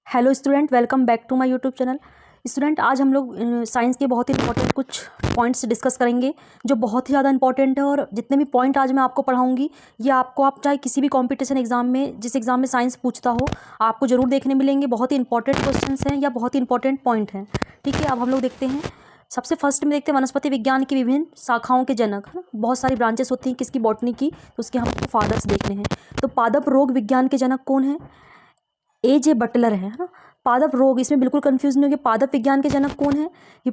Hello student, welcome back to my YouTube channel. Student, आज हम लोग साइंस के बहुत ही इंपॉर्टेंट कुछ पॉइंट्स डिस्कस करेंगे जो बहुत ही ज़्यादा इंपॉर्टेंट है। और जितने भी पॉइंट आज मैं आपको पढ़ाऊंगी ये आपको, आप चाहे किसी भी कंपटीशन एग्जाम में, जिस एग्जाम में साइंस पूछता हो, आपको जरूर देखने मिलेंगे। बहुत ही इंपॉर्टेंट क्वेश्चंस हैं या बहुत ही इंपॉर्टेंट पॉइंट हैं। ठीक है, अब हम लोग देखते हैं। सबसे फर्स्ट में देखते हैं वनस्पति विज्ञान की विभिन्न शाखाओं के जनक। है ना, बहुत सारी ब्रांचेस होती हैं किसकी, बॉटनी की, तो उसके हमको फादर्स देखने हैं। तो पादप रोग विज्ञान के जनक कौन है? A.J. बटलर है ना। पादप रोग, इसमें बिल्कुल कंफ्यूज नहीं होगी। पादप विज्ञान के जनक कौन है? ये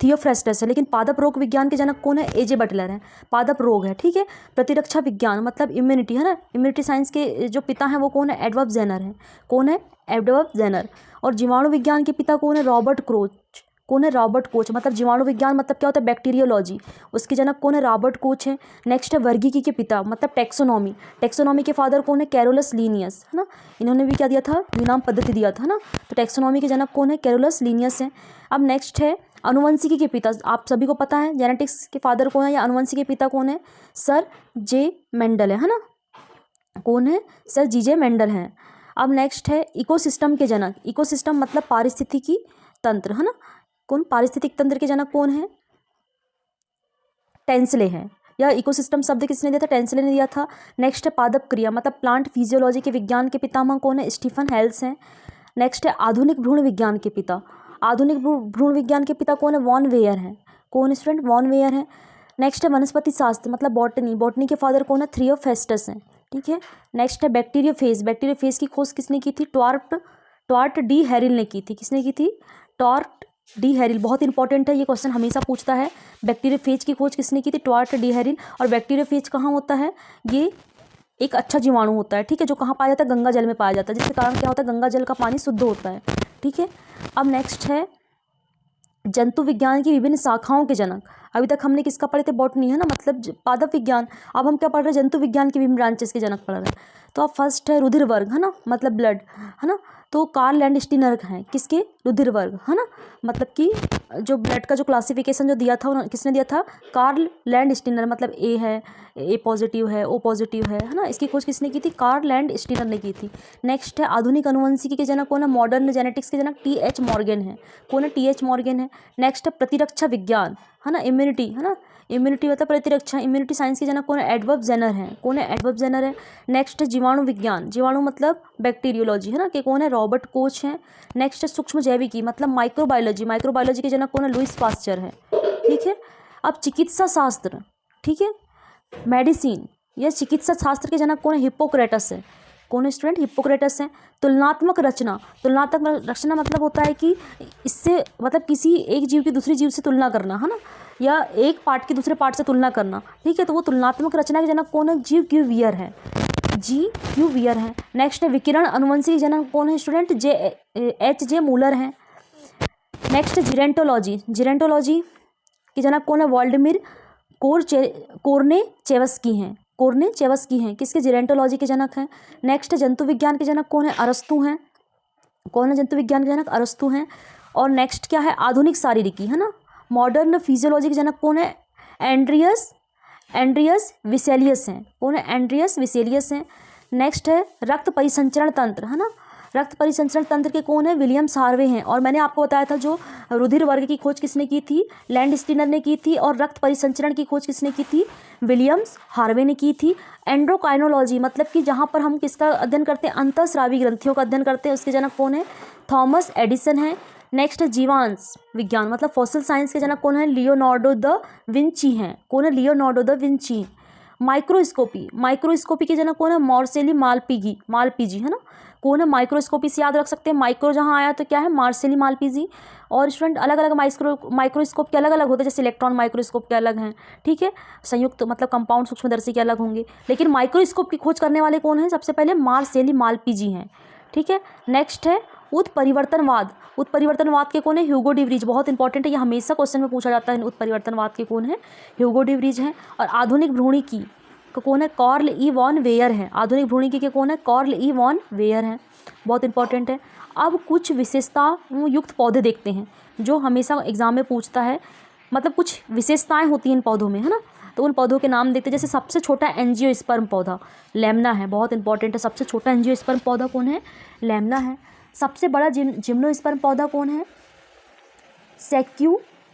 थियोफ्रेस्टस है। लेकिन पादप रोग विज्ञान के जनक कौन है? A.J. बटलर है। पादप रोग है, ठीक है। प्रतिरक्षा विज्ञान मतलब इम्यूनिटी है ना, इम्यूनिटी साइंस के जो पिता हैं वो कौन है? एडवर्ड जेनर है। कौन है? Edward Jenner. और जीवाणु विज्ञान के पिता कौन है? Robert Koch. कौन है? Robert Koch. मतलब जीवाणु विज्ञान मतलब क्या होता है? बैक्टीरियोलॉजी। उसके जनक कौन है? रॉबर्ट कोच है। नेक्स्ट है वर्गीकी के पिता मतलब टेक्सोनॉमी। टेक्सोनॉमी के फादर कौन है? कैरोलस लीनियस, है ना। इन्होंने भी क्या दिया था? यूनाम पद्धति दिया था ना। तो टेक्सोनॉमी के जनक कौन है? कैरोलस लीनियस है। अब नेक्स्ट है अनुवंशिकी के पिता। आप सभी को पता है जेनेटिक्स के फादर कौन है या अनुवंशिकी के पिता कौन है? सर जे मेंडल है ना। कौन है? Sir G.J. मेंडल हैं। अब नेक्स्ट है इकोसिस्टम के जनक। इकोसिस्टम मतलब पारिस्थितिकी तंत्र, है ना। कौन? पारिस्थितिक तंत्र के जनक कौन है? टेंसले हैं। या इकोसिस्टम शब्द किसने दिया था? टेंसले ने दिया था। नेक्स्ट है पादप क्रिया मतलब प्लांट फिजियोलॉजी के विज्ञान के पितामह कौन है? स्टीफन हेल्स हैं। नेक्स्ट है आधुनिक भ्रूण विज्ञान के पिता। आधुनिक भ्रूण विज्ञान के पिता कौन है? वॉन वेयर हैं। कौन स्टूडेंट? वॉन वेयर हैं। नेक्स्ट है वनस्पति शास्त्र मतलब बॉटनी। बॉटनी के फादर कौन है? थियोफ्रेस्टस हैं, ठीक है। नेक्स्ट है बैक्टीरियोफेज। बैक्टीरियोफेज की खोज किसने की थी? टॉर्ट डी हैरिल ने की थी। किसने की थी? Twort d'Herelle. बहुत इंपॉर्टेंट है, ये क्वेश्चन हमेशा पूछता है। बैक्टीरियोफेज की खोज किसने की थी? Twort d'Herelle. और बैक्टीरियोफेज कहाँ होता है? ये एक अच्छा जीवाणु होता है, ठीक है, जो कहाँ पाया जाता है? गंगा जल में पाया जाता है, जिसके कारण क्या होता है? गंगा जल का पानी शुद्ध होता है, ठीक है। अब नेक्स्ट है जंतु विज्ञान की विभिन्न शाखाओं के जनक। अभी तक हमने किसका पढ़े थे? बॉटनी, है ना, मतलब पादप विज्ञान। अब हम क्या पढ़ रहे हैं? जंतु विज्ञान की विभिन्न ब्रांचेस के जनक पढ़ रहे हैं। तो अब फर्स्ट है रुधिर वर्ग, है ना, मतलब ब्लड, है ना। तो कार्ल लैंडस्टीनर हैं किसके? रुधिर वर्ग, है ना। मतलब कि जो ब्लड का जो क्लासिफिकेशन जो दिया था किसने दिया था? Karl Landsteiner. मतलब ए है, ए पॉजिटिव है, ओ पॉजिटिव है ना। इसकी खोज किसने की थी? कार्ल लैंडस्टीनर ने की थी। नेक्स्ट है आधुनिक अनुवंशिकी के जनक कौन है? मॉडर्न जेनेटिक्स के जनक T.H. मॉर्गन है। कौन है? T.H. मॉर्गन है। नेक्स्ट है प्रतिरक्षा विज्ञान, है ना, इम्यूनिटी, है ना। इम्यूनिटी मतलब प्रतिरक्षा, इम्यूनिटी साइंस के जनक कौन है? एडवर्ड जेनर है। कौन है? एडवर्ड जेनर है। नेक्स्ट है जीवाणु विज्ञान। जीवाणु मतलब बैक्टीरियोलॉजी, है ना, कि कौन है? रॉबर्ट कोच है। नेक्स्ट है सूक्ष्म जैविकी मतलब माइक्रोबायोलॉजी। माइक्रोबायोलॉजी के जनक कौन है? लुईस पास्चर है, ठीक है। अब चिकित्सा शास्त्र, ठीक है, मेडिसिन या चिकित्सा शास्त्र के जनक कौन है? हिप्पोक्रेटस है। कौन है स्टूडेंट? हिप्पोक्रेटस है। तुलनात्मक रचना। तुलनात्मक रचना मतलब होता है कि इससे मतलब किसी एक जीव की दूसरी जीव से तुलना करना, है ना, या एक पार्ट की दूसरे पार्ट से तुलना करना, ठीक है। तो वो तुलनात्मक रचना के जनक कौन है? G.Q. वियर है। G.Q. वियर है। नेक्स्ट है विकिरण अनुवंशिकी जनक कौन है स्टूडेंट? H.J. मूलर हैं। नेक्स्ट है जिरेंटोलॉजी। जिरेंटोलॉजी के जनक कौन है? वॉल्डमिर कोर्नेचेवस्की हैं। कोर्नेचेवस्की हैं किसके? जिरेंटोलॉजी के जनक हैं। नेक्स्ट जंतु विज्ञान के जनक कौन है? अरस्तु हैं। कौन है जंतु विज्ञान के जनक? अरस्तु हैं। और नेक्स्ट क्या है? आधुनिक शारीरिकी, है ना, मॉडर्न फिजियोलॉजी के जनक कौन है? एंड्रियस विसेलियस हैं। कौन है? एंड्रियस विसेलियस हैं। नेक्स्ट है रक्त परिसंचरण तंत्र, है ना। रक्त परिसंचरण तंत्र के कौन है? विलियम्स हार्वे हैं। और मैंने आपको बताया था जो रुधिर वर्ग की खोज किसने की थी? लैंडस्टीनर ने की थी। और रक्त परिसंचरण की खोज किसने की थी? विलियम्स हार्वे ने की थी। एंड्रोकाइनोलॉजी मतलब कि जहाँ पर हम किसका अध्ययन करते हैं? अंतःस्रावी ग्रंथियों का अध्ययन करते हैं, उसके जनक कौन है? थॉमस एडिसन है। नेक्स्ट है जीवांश विज्ञान मतलब फॉसिल साइंस के जनक कौन है? लियोनार्डो द विंची हैं। कौन है? Leonardo da Vinci. माइक्रोस्कोपी के जनक कौन है? मार्सेली मालपीजी, है ना। कौन है? माइक्रोस्कोपी से याद रख सकते हैं, माइक्रो जहाँ आया तो क्या है? मार्सेली मालपीजी। और स्टूडेंट अलग अलग माइक्रोस्कोप के अलग अलग होते हैं, जैसे इलेक्ट्रॉन माइक्रोस्कोप के अलग हैं, ठीक है। संयुक्त मतलब कंपाउंड सूक्ष्मदर्शी के अलग होंगे, लेकिन माइक्रोस्कोप की खोज करने वाले कौन है? सबसे पहले मार्सेली मालपीजी हैं, ठीक है। नेक्स्ट है उत्परिवर्तनवाद। उत्परिवर्तनवाद के कौन है? Hugo de Vries. बहुत इंपॉर्टेंट है, ये हमेशा क्वेश्चन में पूछा जाता है। उत्परिवर्तनवाद के कौन है? ह्यूगो डी व्रीज हैं। और आधुनिक भ्रूणिकी का कौन है? कार्ल ई वॉन वेयर है। आधुनिक भ्रूणिकी के कौन है? कार्ल ई वॉन वेयर हैं, बहुत इंपॉर्टेंट है। अब कुछ विशेषता युक्त पौधे देखते हैं जो हमेशा एग्जाम में पूछता है, मतलब कुछ विशेषताएं होती हैं इन पौधों में, है ना। तो उन पौधों के नाम देखते हैं। जैसे सबसे छोटा एंजियोस्पर्म पौधा लेमना है, बहुत इंपॉर्टेंट है। सबसे छोटा एंजियोस्पर्म पौधा कौन है? लेमना है। सबसे बड़ा जिम्नोस्पर्म पौधा कौन है?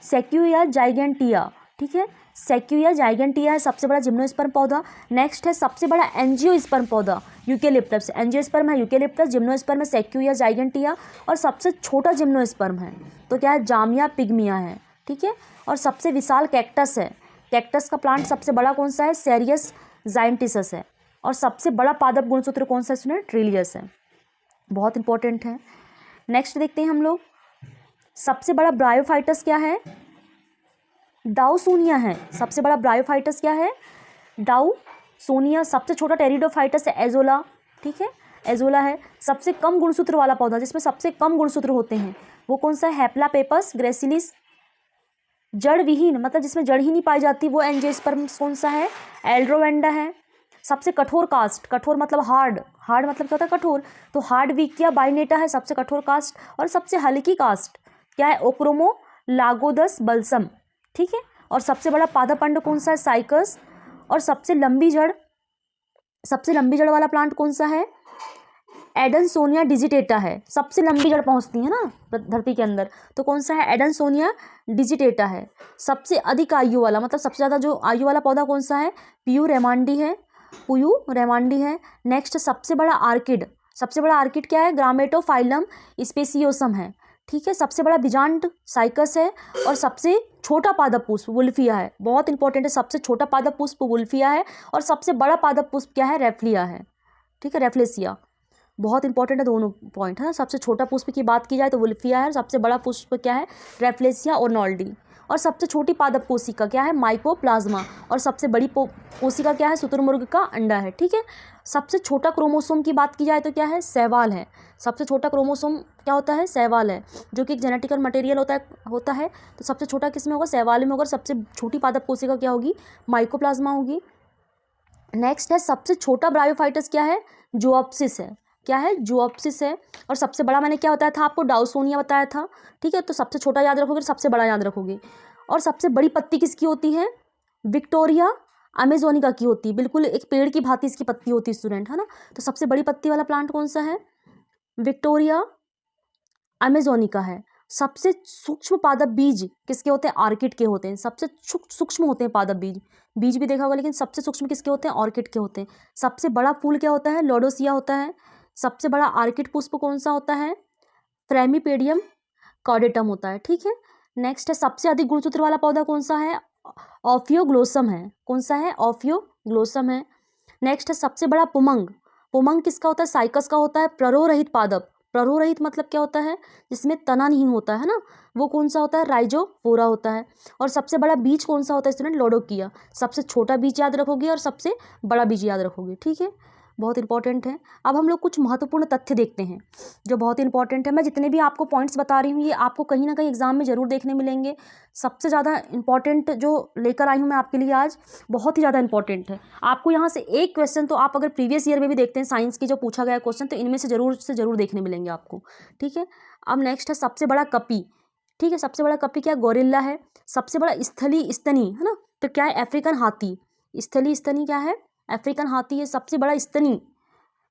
सेक्यूया जाइगेंटिया, ठीक है, सेक्यूया जाइगेंटिया है सबसे बड़ा जिम्नोस्पर्म पौधा। नेक्स्ट है सबसे बड़ा एंजियोस्पर्म पौधा यूकेलिप्टस। एंजियोस्पर्म है यूकेलिप्टस, जिम्नोस्पर्म है सेक्यूया जाइगेंटिया, और सबसे छोटा जिम्नोस्पर्म है तो क्या है? जामिया पिग्मिया है, ठीक है। और सबसे विशाल कैक्टस है, कैक्टस का प्लांट सबसे बड़ा कौन सा है? सेरियस जाइंटिसस है। और सबसे बड़ा पादप गुणसूत्र कौन सा है स्टूडेंट? ट्रिलियस है, बहुत इंपॉर्टेंट है। नेक्स्ट देखते हैं हम लोग, सबसे बड़ा ब्रायोफाइटस क्या है? डाउसोनिया है। सबसे बड़ा ब्रायोफाइटस क्या है? डाउसोनिया। सबसे छोटा टेरिडोफाइटस है एजोला, ठीक है, एजोला है। सबसे कम गुणसूत्र वाला पौधा जिसमें सबसे कम गुणसूत्र होते हैं वो कौन सा है? हैप्लापेपस ग्रेसिलिस। जड़ विहीन मतलब जिसमें जड़ ही नहीं पाई जाती वो एंजियोस्पर्म कौन सा है? एल्ड्रोवेंडा है। सबसे कठोर कास्ट, कठोर मतलब हार्ड, हार्ड मतलब क्या होता है? कठोर, तो हार्डविकिया बाइनेटा है सबसे कठोर कास्ट। और सबसे हल्की कास्ट क्या है? ओक्रोमोलागोदस बल्सम, ठीक है। और सबसे बड़ा पादप अंड कौन सा है? साइकस। और सबसे लंबी जड़ वाला प्लांट कौन सा है? एडनसोनिया डिजिटेटा है। सबसे लंबी जड़ पहुंचती है ना धरती के अंदर, तो कौन सा है? एडनसोनिया डिजिटेटा है। सबसे अधिक आयु वाला मतलब सबसे ज़्यादा जो आयु वाला पौधा कौन सा है? पुयू रेमांडी है। नेक्स्ट सबसे बड़ा आर्किड क्या है? ग्रामेटोफाइलम स्पेसियोसम है, ठीक है। सबसे बड़ा बिजांट साइकस है। और सबसे छोटा पादप पुष्प वुल्फिया है, बहुत इंपॉर्टेंट है। सबसे छोटा पादप पुष्प वुल्फिया है। और सबसे बड़ा पादप पुष्प क्या है? रेफ्लिया है, ठीक है, रेफ्लेसिया। बहुत इंपॉर्टेंट है दोनों पॉइंट है। सबसे छोटा पुष्प की बात की जाए तो वुल्फिया है, सबसे बड़ा पुष्प क्या है? रेफ्लेसिया ओर्नाल्डी। और सबसे छोटी पादप कोशिका क्या है? माइकोप्लाज्मा। और सबसे बड़ी कोशिका क्या है? शुतुरमुर्ग का अंडा है, ठीक है। सबसे छोटा क्रोमोसोम की बात की जाए तो क्या है? शैवाल है। सबसे छोटा क्रोमोसोम क्या होता है? शैवाल है, जो कि एक जेनेटिकल मटेरियल होता है। तो सबसे छोटा किस में होगा? शैवाल में होगा। सबसे छोटी पादप कोशिका क्या होगी? माइकोप्लाज्मा होगी। नेक्स्ट है सबसे छोटा ब्रायोफाइटस क्या है? जुओप्सिस है, क्या है? जुओप्सिस है। और सबसे बड़ा मैंने क्या बताया था आपको? डाउसोनिया बताया था, ठीक है। तो सबसे छोटा याद रखोगे, सबसे बड़ा याद रखोगे। और सबसे बड़ी पत्ती किसकी होती है? विक्टोरिया अमेजोनिका की होती है, बिल्कुल एक पेड़ की भांति इसकी पत्ती होती है स्टूडेंट, है ना। तो सबसे बड़ी पत्ती वाला प्लांट कौन सा है? विक्टोरिया अमेजोनिका है। सबसे सूक्ष्म पादप बीज किसके होते हैं? ऑर्किड के होते हैं। सबसे सूक्ष्म होते हैं पादप बीज भी देखा होगा, लेकिन सबसे सूक्ष्म किसके होते हैं? ऑर्किड के होते हैं। सबसे बड़ा फूल क्या होता है? लोडोसिया होता है। सबसे बड़ा ऑर्किड पुष्प कौन सा होता है? फ्रेमीपेडियम कॉर्डेटम होता है, ठीक है। नेक्स्ट है सबसे अधिक गुणसूत्र वाला पौधा कौन सा है? ऑफियोग्लोसम है। कौन सा है? ऑफियोग्लोसम है। नेक्स्ट है सबसे बड़ा पुमंग किसका होता है? साइकस का होता है। प्ररोरहित पादप, प्ररोरहित मतलब क्या होता है? जिसमें तना नहीं होता है ना, वो कौन सा होता है? राइजोफोरा होता है। और सबसे बड़ा बीज कौन सा होता है स्टूडेंट? लोडोकिया। सबसे छोटा बीज याद रखोगे और सबसे बड़ा बीज याद रखोगे, ठीक है, बहुत इंपॉर्टेंट है। अब हम लोग कुछ महत्वपूर्ण तथ्य देखते हैं जो बहुत इंपॉर्टेंट है। मैं जितने भी आपको पॉइंट्स बता रही हूँ ये आपको कहीं ना कहीं एग्जाम में जरूर देखने मिलेंगे। सबसे ज़्यादा इंपॉर्टेंट जो लेकर आई हूँ मैं आपके लिए आज, बहुत ही ज़्यादा इंपॉर्टेंट है। आपको यहाँ से एक क्वेश्चन तो आप अगर प्रीवियस ईयर में भी देखते हैं साइंस की जो पूछा गया क्वेश्चन, तो इनमें से जरूर देखने मिलेंगे आपको, ठीक है। अब नेक्स्ट है सबसे बड़ा कपी, ठीक है। सबसे बड़ा कपी क्या? गोरिल्ला है। सबसे बड़ा स्थली स्तनी है ना, तो क्या है? अफ्रीकन हाथी। स्थली स्तनी क्या है? अफ्रीकन हाथी है। सबसे बड़ा स्तनी,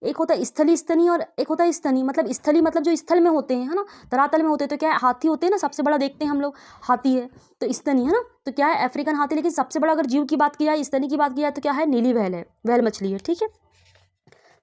एक होता है स्थली स्तनी और एक होता है स्तनी। मतलब स्थली मतलब जो स्थल में होते हैं, है ना, धरातल में होते हैं, तो क्या है? हाथी होते हैं ना, सबसे बड़ा देखते हैं हम लोग हाथी है, तो स्तनी है ना, तो क्या है? अफ्रीकन हाथी। लेकिन सबसे बड़ा अगर जीव की बात की जाए, स्तनी की बात की जाए, तो क्या है? नीली व्हेल है, व्हेल मछली है, ठीक है।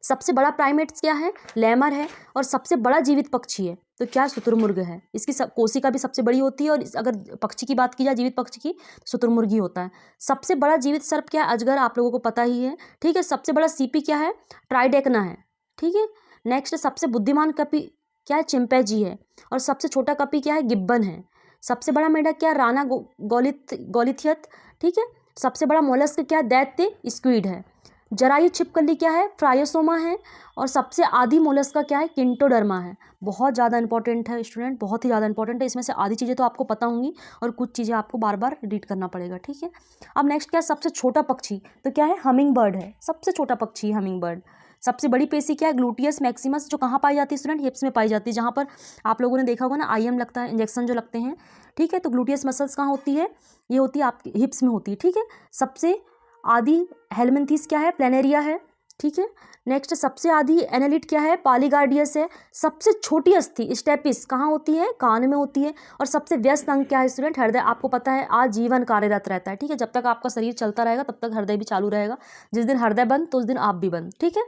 सबसे बड़ा प्राइमेट्स क्या है? लेमर है। और सबसे बड़ा जीवित पक्षी है तो क्या? शुतुरमुर्ग है। इसकी कोशिका भी सबसे बड़ी होती है। और अगर पक्षी की बात की जाए, जीवित पक्षी की, तो शुतुरमुर्ग ही होता है। सबसे बड़ा जीवित सर्प क्या है? अजगर, आप लोगों को पता ही है, ठीक है। सबसे बड़ा सीपी क्या है? ट्राइडेक्ना है, ठीक है। नेक्स्ट सबसे बुद्धिमान कपी क्या है? चिंपैंजी है। और सबसे छोटा कपी क्या है? गिब्बन है। सबसे बड़ा मेढक क्या? राना गौलिथियत, ठीक है। सबसे बड़ा मोलस्क क्या? दैत्य स्क्विड है। जरायु छिपकली क्या है? फ्रायोसोमा है। और सबसे आदि मोलस्क का क्या है? किंटोडर्मा है। बहुत ज़्यादा इंपॉर्टेंट है स्टूडेंट, बहुत ही ज़्यादा इंपॉर्टेंट है। इसमें से आधी चीज़ें तो आपको पता होंगी और कुछ चीज़ें आपको बार बार रीड करना पड़ेगा, ठीक है। अब नेक्स्ट क्या है? सबसे छोटा पक्षी तो क्या है? हमिंग बर्ड है। सबसे छोटा पक्षी हमिंग बर्ड। सबसे बड़ी पेशी क्या है? ग्लूटियस मैक्सिमस, जो कहाँ पाई जाती है स्टूडेंट? हिप्स में पाई जाती है। जहाँ पर आप लोगों ने देखा होगा ना आईएम लगता है, इंजेक्शन जो लगते हैं, ठीक है। तो ग्लूटियस मसल्स कहाँ होती है? ये होती है आपकी हिप्स में होती है, ठीक है। सबसे आदि हेलमिंथीस क्या है? प्लेनेरिया है। ठीक है। नेक्स्ट सबसे आधी एनालिट क्या है, पॉलीगार्डियस है। सबसे छोटी अस्थि स्टेपिस कहाँ होती है, कान में होती है। और सबसे व्यस्त अंग क्या है स्टूडेंट, हृदय। आपको पता है आजीवन कार्यरत रहता है, ठीक है। जब तक आपका शरीर चलता रहेगा तब तक हृदय भी चालू रहेगा। जिस दिन हृदय बंद तो उस दिन आप भी बंद, ठीक है।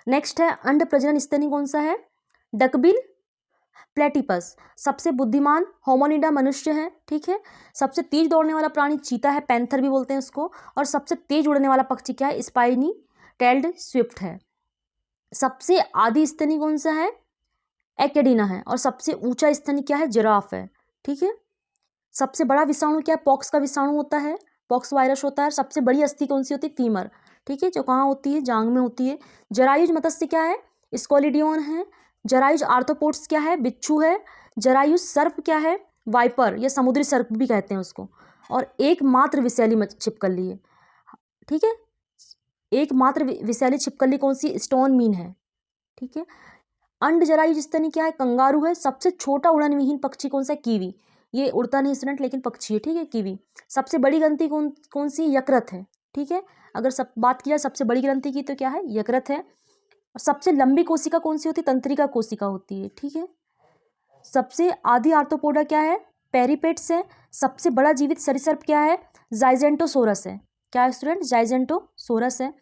नेक्स्ट है अंड प्रजनन स्तनी कौन सा है, डकबिल प्लेटिपस। सबसे बुद्धिमान होमोनिडा मनुष्य है, ठीक है। सबसे तेज दौड़ने वाला प्राणी चीता है, पैंथर भी बोलते हैं उसको। और सबसे तेज उड़ने वाला पक्षी क्या है, स्पाइनी टेल्ड स्विफ्ट है। सबसे आधी स्तनी कौन सा है, एकेडिना है। और सबसे ऊंचा स्तनी क्या है, जिराफ है, ठीक है। सबसे बड़ा विषाणु क्या है, पॉक्स का विषाणु होता है, पॉक्स वायरस होता है। सबसे बड़ी अस्थि कौन सी होती है, फीमर, ठीक है, जो कहाँ होती है, जांग में होती है। जरायुज मत्स्य क्या है, स्कोलिडियन है। जरायुज आर्थ्रोपोड्स क्या है, बिच्छू है। जरायुज सर्प क्या है, वाइपर या समुद्री सर्प भी कहते हैं उसको। और एकमात्र विषैली छिपकली है, ठीक है। एकमात्र विषैली छिपकली कौन सी, स्टोन मीन है, ठीक है। अंड जरायुज स्तनी क्या है, कंगारू है। सबसे छोटा उड़न विहीन पक्षी कौन सा है, कीवी। ये उड़ता नहीं स्टूडेंट लेकिन पक्षी है, ठीक है, कीवी। सबसे बड़ी ग्रंथि कौन सी, यकृत है, ठीक है। अगर सब बात किया सबसे बड़ी ग्रंथि की तो क्या है, यकृत है। और सबसे लंबी कोशिका कौन सी होती है, तंत्रिका कोशिका होती है, ठीक है। सबसे आधी आर्थ्रोपोडा क्या है, पेरिपेट्स है। सबसे बड़ा जीवित सरीसृप क्या है, जाइजेंटोसोरस है। क्या है स्टूडेंट, जाइजेंटोसोरस है।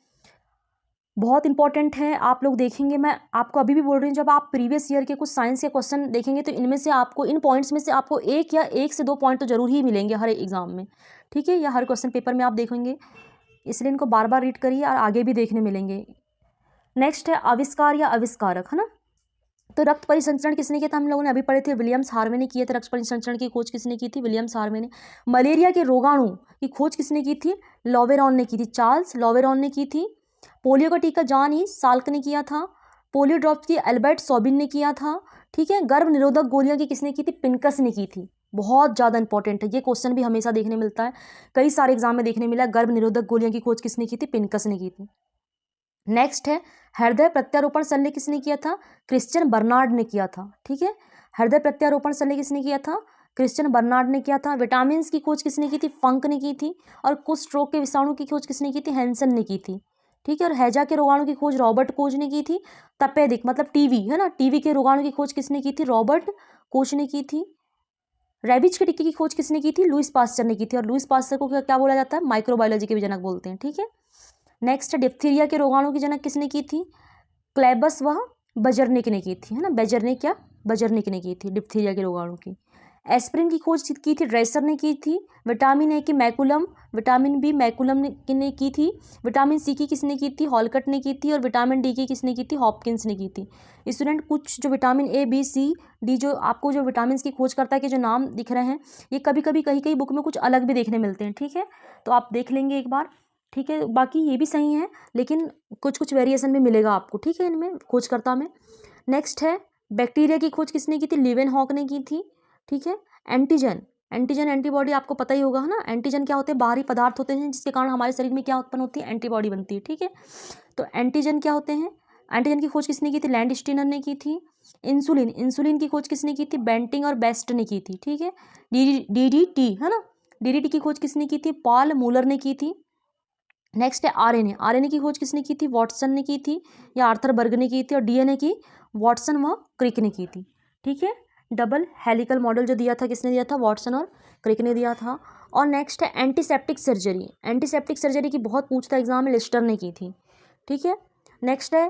बहुत इंपॉर्टेंट है, आप लोग देखेंगे, मैं आपको अभी भी बोल रही हूँ, जब आप प्रीवियस ईयर के कुछ साइंस के क्वेश्चन देखेंगे तो इनमें से आपको, इन पॉइंट्स में से आपको एक से दो पॉइंट तो जरूर ही मिलेंगे हर एग्जाम में, ठीक है, या हर क्वेश्चन पेपर में आप देखेंगे। इसलिए इनको बार बार रीड करिए और आगे भी देखने मिलेंगे। नेक्स्ट है आविष्कार या आविष्कारक, है ना। तो रक्त परिसंचरण किसने किया था, हम लोगों ने अभी पढ़े थे, विलियम्स हार्वे ने किया था। रक्त परिसंचरण की खोज किसने की थी, विलियम्स हार्वे ने। मलेरिया के रोगाणु की खोज किसने की थी, लॉवेरॉन ने की थी, चार्ल्स लॉवेरॉन ने की थी। पोलियो का टीका जॉन ई साल्क ने किया था। पोलियो ड्रॉप्स की एल्बर्ट सॉबिन ने किया था, ठीक है। गर्भ निरोधक गोलियां की किसने की थी, पिनकस ने की थी। बहुत ज़्यादा इंपॉर्टेंट है, ये क्वेश्चन भी हमेशा देखने मिलता है, कई सारे एग्जाम में देखने मिला। गर्भ निरोधक गोलियां की खोज किसने की थी, पिनकस ने की थी। नेक्स्ट है हृदय प्रत्यारोपण शल्य किसने किया था, क्रिश्चियन बर्नार्ड ने किया था, ठीक है। हृदय प्रत्यारोपण शल्य किसने किया था, क्रिश्चियन बर्नार्ड ने किया था। विटामिन की खोज किसने की थी, फंक ने की थी। और कुष्ठ रोग के विषाणु की खोज किसने की थी, हैंसन ने की थी, ठीक है। और हैजा के रोगाणु की खोज रॉबर्ट कोच ने की थी। तपेदिक मतलब टीवी, है ना, टीवी के रोगाणु की खोज किसने की थी, रॉबर्ट कोच ने की थी। रेबिज के टीके की खोज किसने की थी, लुईस पास्चर ने की थी। और लुईस पास्चर को क्या बोला जाता है, माइक्रोबायोलॉजी के भी जनक बोलते हैं, ठीक है। नेक्स्ट डिप्थीरिया के रोगाणु की जनक किसने की थी, क्लेबस व बजरनिक ने की थी, है ना, बेजरनिक या बजरनिक ने की थी डिप्थीरिया के रोगाणु की। एस्पिरिन की खोज की थी, ड्रेसर ने की थी। विटामिन ए की मैकुलम, विटामिन बी मैकुलम ने की थी। विटामिन सी की किसने की थी, हॉलकट ने की थी। और विटामिन डी की किसने की थी, हॉपकिंस ने की थी। स्टूडेंट कुछ जो vitamin A B C D जो आपको जो विटामिन की खोज करता है कि जो नाम दिख रहे हैं, ये कभी कभी कहीं कहीं बुक में कुछ अलग भी देखने मिलते हैं, ठीक है। तो आप देख लेंगे एक बार, ठीक है। बाकी ये भी सही है लेकिन कुछ कुछ वेरिएशन भी मिलेगा आपको, ठीक है, इनमें खोजकर्ता में। नेक्स्ट है बैक्टीरिया की खोज किसने की थी, लीवेनहॉक ने की थी, ठीक है। एंटीजन, एंटीजन एंटीबॉडी आपको पता ही होगा, है ना। एंटीजन क्या होते हैं, बाहरी पदार्थ होते हैं जिसके कारण हमारे शरीर में क्या उत्पन्न होती है, एंटीबॉडी बनती है, ठीक है। तो एंटीजन क्या होते हैं, एंटीजन की खोज किसने की थी, लैंडस्टीनर ने की थी। इंसुलिन, इंसुलिन की खोज किसने की थी, बेंटिंग और बेस्ट ने की थी, ठीक है। डीडीटी, है ना, डीडीटी की खोज किसने की थी, पॉल मूलर ने की थी। नेक्स्ट है आरएनए, आरएनए की खोज किसने की थी, वॉटसन ने की थी या आर्थर बर्ग ने की थी। और डीएनए की वॉटसन व क्रिक ने की थी, ठीक है। डबल हेलिकल मॉडल जो दिया था किसने दिया था, वॉटसन और क्रिक ने दिया था। और नेक्स्ट है एंटीसेप्टिक सर्जरी, एंटीसेप्टिक सर्जरी की बहुत पूछता एग्जाम में, लिस्टर ने की थी, ठीक है। नेक्स्ट है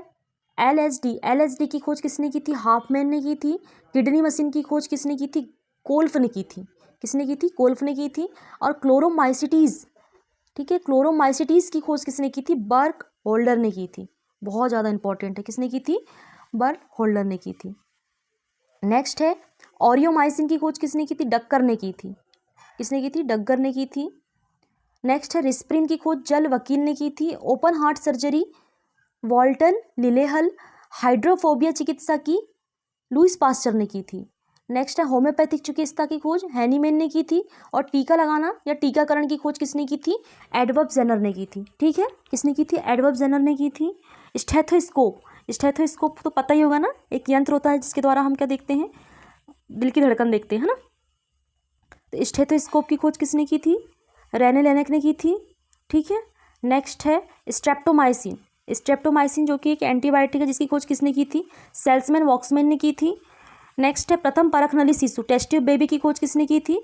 एलएसडी, एलएसडी की खोज किसने की थी, हाफमैन ने की थी। किडनी मशीन की खोज किसने की थी, कोल्फ ने की थी, किसने की थी, कोल्फ ने की थी। और क्लोरोमाइसिटीज, ठीक है, क्लोरोमाइसिटीज की खोज किसने की थी, बर्क होल्डर ने की थी। बहुत ज़्यादा इंपॉर्टेंट है, किसने की थी, बर्क होल्डर ने की थी। नेक्स्ट है ऑरियोमाइसिन की खोज किसने की थी, डक्कर ने की थी, किसने की थी, डक्कर ने की थी। नेक्स्ट है रिस्प्रिन की खोज जल वकील ने की थी। Open heart surgery Walton Lillehei, hydrophobia चिकित्सा की लुईस पास्चर ने की थी। नेक्स्ट है होम्योपैथिक चिकित्सा की खोज हैनीमैन ने की थी। और टीका लगाना या टीकाकरण की खोज किसने की थी, एडवर्ड जेनर ने की थी, ठीक है, किसने की थी, एडवर्ड जेनर ने की थी। स्टेथोस्कोप, स्टेथोस्कोप तो पता ही होगा ना, एक यंत्र होता है जिसके द्वारा हम क्या देखते हैं, दिल की धड़कन देखते हैं, है ना। तो स्टेथोस्कोप की खोज किसने की थी, रेने लेनेक ने की थी, ठीक है। नेक्स्ट है स्ट्रेप्टोमाइसिन, स्ट्रेप्टोमाइसिन जो कि एक एंटीबायोटिक है, जिसकी खोज किसने की थी? सेल्समैन वॉक्समैन ने की थी। नेक्स्ट है प्रथम परख नली शिशु, टेस्ट ट्यूब बेबी की खोज किसने की थी?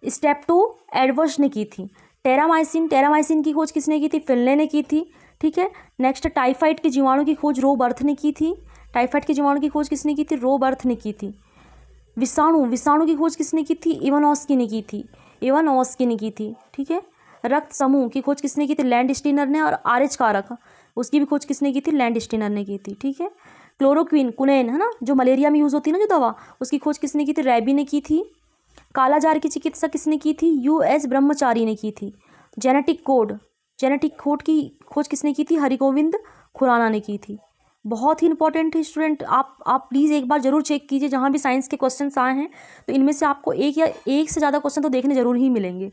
स्टेप्टो एडवर्स ने की थी। टेरामाइसिन की खोज किसने की थी? फिनले ने की थी। ठीक है। नेक्स्ट टाइफाइड के जीवाणु की खोज रोबर्थ ने की थी। टाइफाइड के जीवाणु की खोज किसने की थी? रोबर्थ ने की थी। विषाणु की खोज किसने की थी? इवानोस्की ने की थी। ठीक है। रक्त समूह की खोज किसने की थी? लैंडस्टीनर ने। और आरएच कारक उसकी भी खोज किसने की थी? लैंडस्टीनर ने की थी। ठीक है। क्लोरोक्विन कुनैन है ना, जो मलेरिया में यूज होती है ना जो दवा, उसकी खोज किसने की थी? रैबी ने की थी। कालाजार की चिकित्सा किसने की थी? यूएस ब्रह्मचारी ने की थी। जेनेटिक कोड की खोज किसने की थी? हरिगोविंद खुराना ने की थी। बहुत ही इंपॉर्टेंट है स्टूडेंट, आप प्लीज़ एक बार जरूर चेक कीजिए, जहाँ भी साइंस के क्वेश्चंस आए हैं तो इनमें से आपको एक से ज़्यादा क्वेश्चन तो देखने जरूर ही मिलेंगे।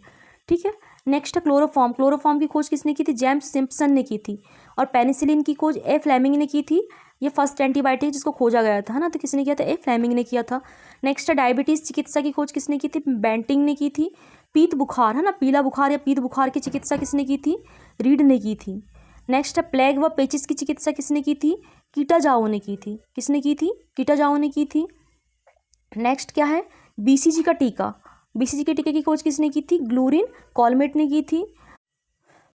ठीक है। नेक्स्ट क्लोरोफॉर्म की खोज किसने की थी? जेम्स सिम्पसन ने की थी। और पेनिसिलिन की खोज ए फ्लेमिंग ने की थी। ये फर्स्ट एंटीबायोटिक जिसको खोजा गया था, है ना, तो किसने किया था? ए फ्लेमिंग ने किया था। नेक्स्ट डायबिटीज़ चिकित्सा की खोज किसने की थी? बेंटिंग ने की थी। पीत बुखार है ना, पीला बुखार या पीत बुखार की चिकित्सा किसने की थी? रीड ने की थी। नेक्स्ट प्लेग व पेचिस की चिकित्सा किसने की थी? कीटाजाओ ने की थी। किसने की थी? कीटाजाओ ने की थी। नेक्स्ट क्या है? बीसीजी के टीके की खोज किसने की थी? ग्लूरिन कॉलमेट ने की थी।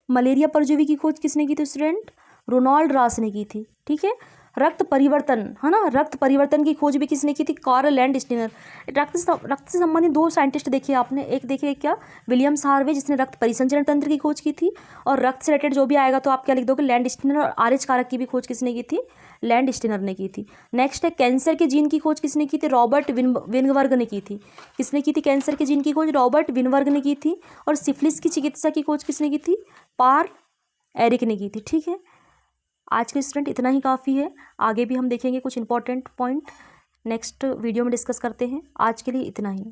मलेरिया परजीवी की खोज किसने की थी स्टूडेंट? रोनाल्ड रास ने की थी। ठीक है। रक्त परिवर्तन है ना, रक्त परिवर्तन की खोज भी किसने की थी? Karl Landsteiner. रक्त से संबंधित दो साइंटिस्ट देखिए आपने, एक देखिए क्या, विलियम्स हार्वे जिसने रक्त परिसंचरण तंत्र की खोज की थी, और रक्त से रिलेटेड जो भी आएगा तो आप क्या लिख दोगे? लैंडस्टीनर। और आरएच कारक की भी खोज किसने की थी? लैंडस्टीनर ने की थी। नेक्स्ट है कैंसर के जीन की खोज किसने की थी? रॉबर्ट विनवर्ग ने की थी। किसने की थी कैंसर के जीन की खोज? रॉबर्ट विनवर्ग ने की थी। और सिफिलिस की चिकित्सा की खोज किसने की थी? पार एरिक ने की थी। ठीक है। आज के स्टूडेंट इतना ही काफ़ी है, आगे भी हम देखेंगे कुछ इंपॉर्टेंट पॉइंट नेक्स्ट वीडियो में डिस्कस करते हैं। आज के लिए इतना ही।